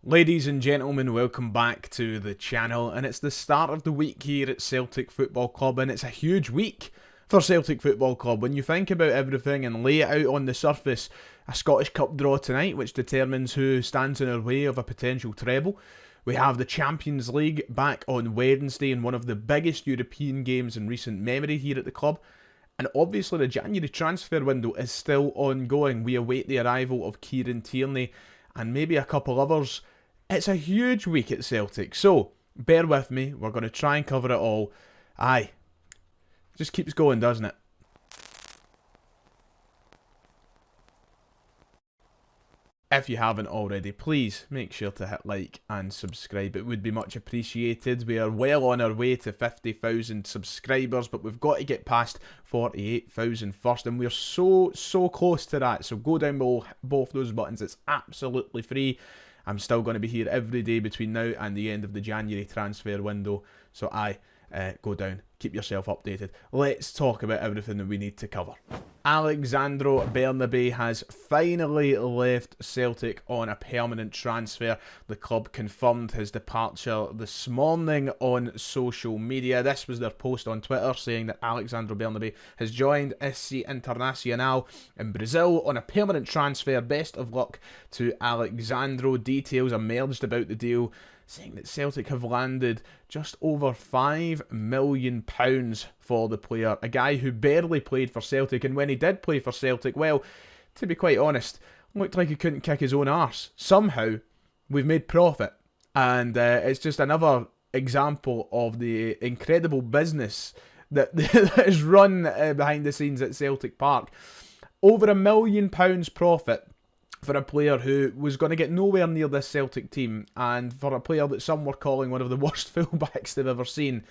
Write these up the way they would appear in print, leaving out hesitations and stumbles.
Ladies and gentlemen, welcome back to the channel, and it's the start of the week here at Celtic Football Club, and it's a huge week for Celtic Football Club. When you think about everything and lay it out on the surface, a Scottish Cup draw tonight which determines who stands in our way of a potential treble. We have the Champions League back on Wednesday in one of the biggest European games in recent memory here at the club. And obviously the January transfer window is still ongoing. We await the arrival of Kieran Tierney and maybe a couple others. It's a huge week at Celtic, so bear with me, we're going to try and cover it all. Aye, just keeps going, doesn't it? If you haven't already, please make sure to hit like and subscribe. It would be much appreciated. We are well on our way to 50,000 subscribers, but we've got to get past 48,000 first, and we're so close to that. So go down below both those buttons. It's absolutely free. I'm still going to be here every day between now and the end of the January transfer window. So go down, keep yourself updated. Let's talk about everything that we need to cover. Alexandro Bernabe has finally left Celtic on a permanent transfer. The club confirmed his departure this morning on social media. This was their post on Twitter saying that Alexandro Bernabe has joined SC Internacional in Brazil on a permanent transfer. Best of luck to Alexandro. Details emerged about the deal, saying that Celtic have landed just over £5 million for the player. A guy who barely played for Celtic, and when he did play for Celtic, well, to be quite honest, looked like he couldn't kick his own arse. Somehow, we've made profit, and it's just another example of the incredible business that is run behind the scenes at Celtic Park. Over £1 million profit for a player who was going to get nowhere near this Celtic team, and for a player that some were calling one of the worst fullbacks they've ever seen.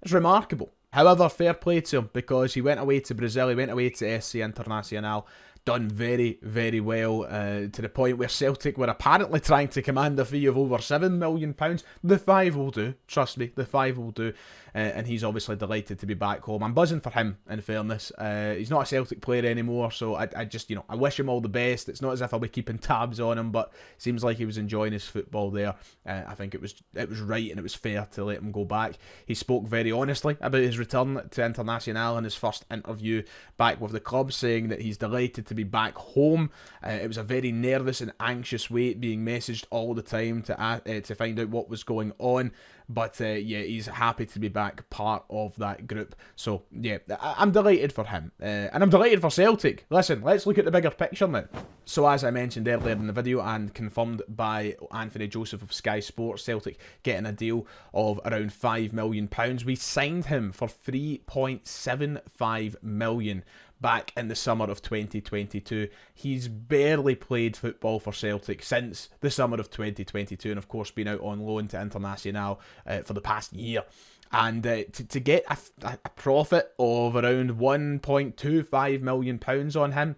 It's remarkable. However, fair play to him, because he went away to Brazil, he went away to SC Internacional, done very well, to the point where Celtic were apparently trying to command a fee of over £7 million. The 5 will do, trust me, the 5 will do, and he's obviously delighted to be back home. I'm buzzing for him, in fairness. He's not a Celtic player anymore, so I just, I wish him all the best. It's not as if I'll be keeping tabs on him, but it seems like he was enjoying his football there. I think it was right and it was fair to let him go back. He spoke very honestly about his return to Internacional in his first interview back with the club, saying that he's delighted to be back home. It was a very nervous and anxious wait, being messaged all the time to find out what was going on, but yeah, he's happy to be back part of that group. So yeah, I'm delighted for him, and I'm delighted for Celtic. Listen, let's look at the bigger picture now. So as I mentioned earlier in the video, and confirmed by Anthony Joseph of Sky Sports, Celtic getting a deal of around £5 million. We signed him for £3.75 million back in the summer of 2022. He's barely played football for Celtic since the summer of 2022, and of course been out on loan to Internacional for the past year. And to get a profit of around £1.25 million on him,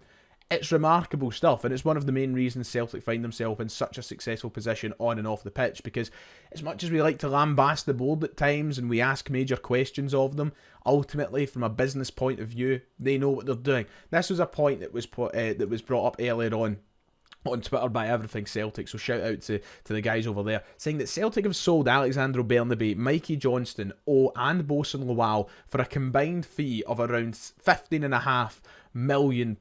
it's remarkable stuff, and it's one of the main reasons Celtic find themselves in such a successful position on and off the pitch, because as much as we like to lambast the board at times and we ask major questions of them, ultimately from a business point of view, they know what they're doing. This was a point that was brought up earlier on Twitter by Everything Celtic, so shout out to the guys over there, saying that Celtic have sold Alexandro Bernabe, Mikey Johnston, and Bosun Lawal for a combined fee of around £15.5 million.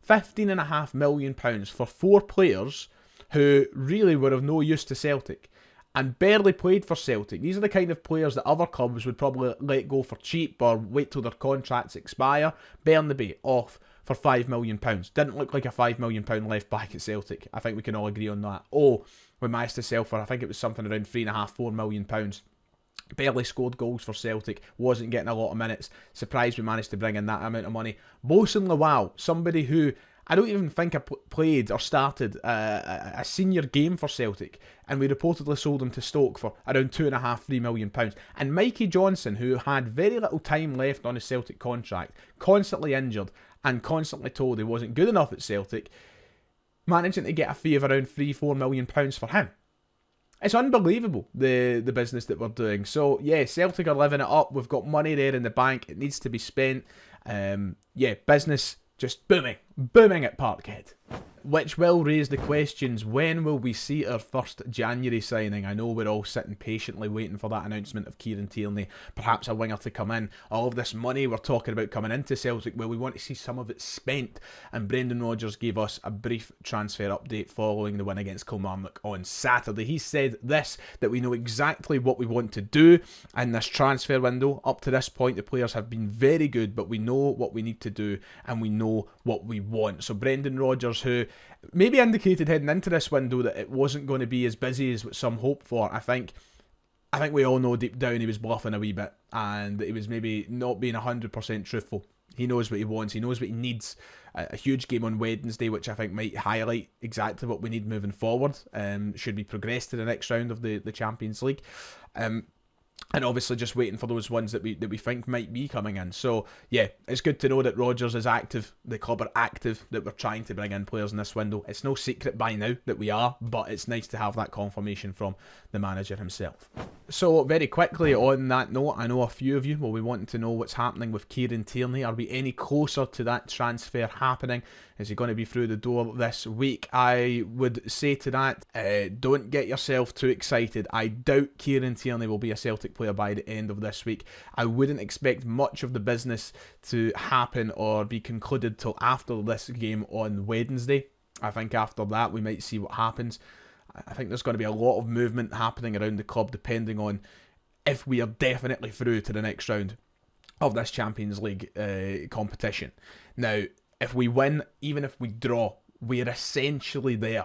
£15.5 million for 4 players who really were of no use to Celtic and barely played for Celtic. These are the kind of players that other clubs would probably let go for cheap or wait till their contracts expire. Bernabe off for £5 million. Didn't look like a £5 million left back at Celtic. I think we can all agree on that. Oh, we managed to sell for, I think it was something around £3.5–4 million. Barely scored goals for Celtic, wasn't getting a lot of minutes. Surprised we managed to bring in that amount of money. Bosun Lawal, somebody who I don't even think I played or started a senior game for Celtic, and we reportedly sold him to Stoke for around £2.5–3 million. And Mikey Johnson, who had very little time left on his Celtic contract, constantly injured and constantly told he wasn't good enough at Celtic, managing to get a fee of around £3–4 million for him. It's unbelievable, the business that we're doing. So, yeah, Celtic are living it up. We've got money there in the bank. It needs to be spent. Yeah, business just booming at Parkhead. which will raise the questions, when will we see our first January signing? I know we're all sitting patiently waiting for that announcement of Kieran Tierney, perhaps a winger to come in. All of this money we're talking about coming into Celtic, well, we want to see some of it spent, and Brendan Rodgers gave us a brief transfer update following the win against Kilmarnock on Saturday. He said this, that we know exactly what we want to do in this transfer window. Up to this point, the players have been very good, but we know what we need to do and we know what we want. So Brendan Rodgers, who maybe indicated heading into this window that it wasn't going to be as busy as what some hoped for, I think we all know deep down he was bluffing a wee bit, and that he was maybe not being 100% truthful. He knows what he wants, he knows what he needs. A huge game on Wednesday, which I think might highlight exactly what we need moving forward, should we progress to the next round of the Champions League. And obviously just waiting for those ones that we think might be coming in. So yeah, it's good to know that Rodgers is active, the club are active, that we're trying to bring in players in this window. It's no secret by now that we are, but it's nice to have that confirmation from the manager himself. So very quickly on that note, I know a few of you will be wanting to know what's happening with Kieran Tierney. Are we any closer to that transfer happening? Is he going to be through the door this week? I would say to that, don't get yourself too excited. I doubt Kieran Tierney will be a Celtic player by the end of this week. I wouldn't expect much of the business to happen or be concluded till after this game on Wednesday. I think after that we might see what happens. I think there's going to be a lot of movement happening around the club depending on if we are definitely through to the next round of this Champions League competition. Now, if we win, even if we draw, we're essentially there.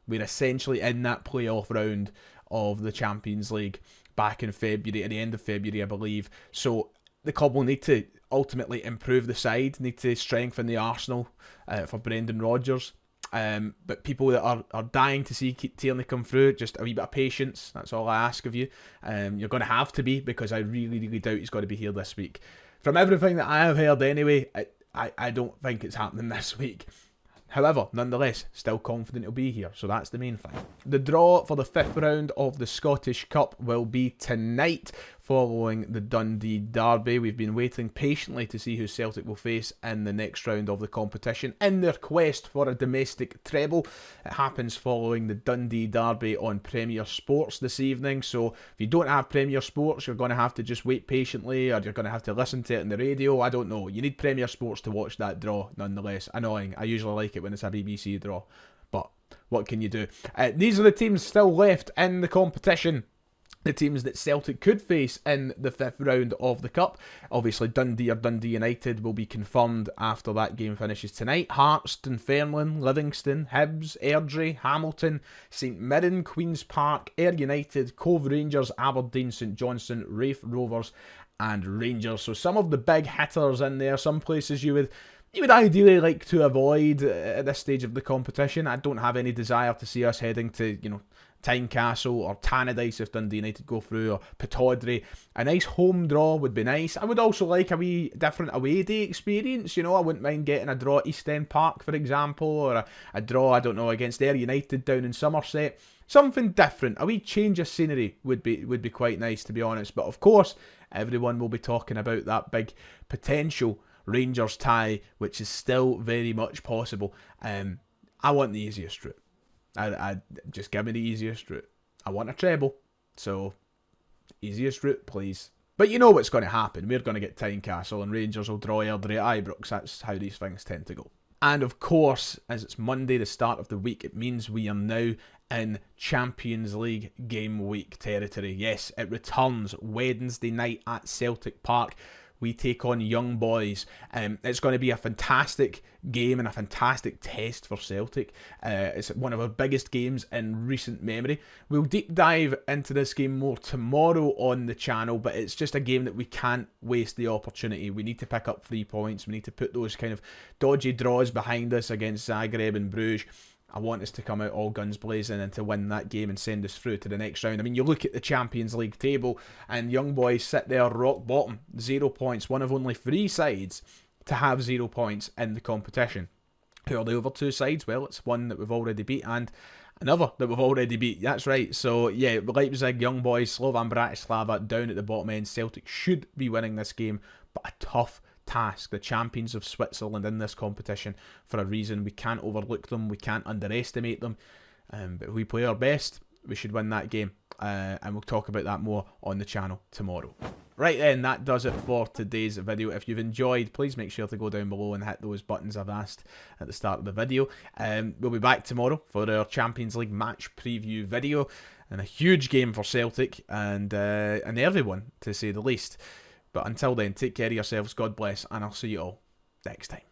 We're essentially in that playoff round of the Champions League back in February, at the end of February, I believe. So the club will need to ultimately improve the side, need to strengthen the arsenal for Brendan Rodgers. But people that are dying to see Tierney come through, just a wee bit of patience. That's all I ask of you. You're going to have to be, because I really, really doubt he's going to be here this week. From everything that I have heard anyway, I don't think it's happening this week. However, nonetheless, still confident he'll be here, so that's the main thing. The draw for the 5th round of the Scottish Cup will be tonight, following the Dundee derby. We've been waiting patiently to see who Celtic will face in the next round of the competition in their quest for a domestic treble. It happens following the Dundee derby on Premier Sports this evening, so if you don't have Premier Sports, you're going to have to just wait patiently, or you're going to have to listen to it on the radio. I don't know. You need Premier Sports to watch that draw, nonetheless. Annoying. I usually like it when it's a BBC draw, but what can you do? These are the teams still left in the competition. The teams that Celtic could face in the 5th round of the Cup. Obviously, Dundee or Dundee United will be confirmed after that game finishes tonight. Hearts, Dunfermline, Livingston, Hibs, Airdrie, Hamilton, St Mirren, Queen's Park, Ayr United, Cove Rangers, Aberdeen, St Johnstone, Raith Rovers and Rangers. So some of the big hitters in there, some places you would ideally like to avoid at this stage of the competition. I don't have any desire to see us heading to, Tynecastle or Tannadice if Dundee United go through, or Pittodrie. A nice home draw would be nice. I would also like a wee different away day experience. I wouldn't mind getting a draw at East End Park, for example, or a draw, I don't know, against Ayr United down in Somerset. Something different, a wee change of scenery would be quite nice, to be honest. But of course, everyone will be talking about that big potential Rangers tie, which is still very much possible. I want the easiest route. I just give me the easiest route. I want a treble, so easiest route, please. But you know what's going to happen. We're going to get Tynecastle and Rangers will draw Airdrie at Ibrox. That's how these things tend to go. And of course, as it's Monday, the start of the week, it means we are now in Champions League game week territory. Yes, it returns Wednesday night at Celtic Park. We take on Young Boys. It's going to be a fantastic game and a fantastic test for Celtic. It's one of our biggest games in recent memory. We'll deep dive into this game more tomorrow on the channel, but it's just a game that we can't waste the opportunity. We need to pick up 3 points. We need to put those kind of dodgy draws behind us against Zagreb and Bruges. I want us to come out all guns blazing and to win that game and send us through to the next round. I mean, you look at the Champions League table and Young Boys sit there rock bottom, 0 points, one of only 3 sides to have 0 points in the competition. Who are the other 2 sides? Well, it's one that we've already beat and another that we've already beat. That's right. So, yeah, Leipzig, Young Boys, Slovan Bratislava down at the bottom end. Celtic should be winning this game, but a tough task. The champions of Switzerland in this competition for a reason. We can't overlook them. We can't underestimate them. But if we play our best, we should win that game. And we'll talk about that more on the channel tomorrow. Right then, that does it for today's video. If you've enjoyed, please make sure to go down below and hit those buttons I've asked at the start of the video. We'll be back tomorrow for our Champions League match preview video. And a huge game for Celtic, and an early one, to say the least. But until then, take care of yourselves, God bless, and I'll see you all next time.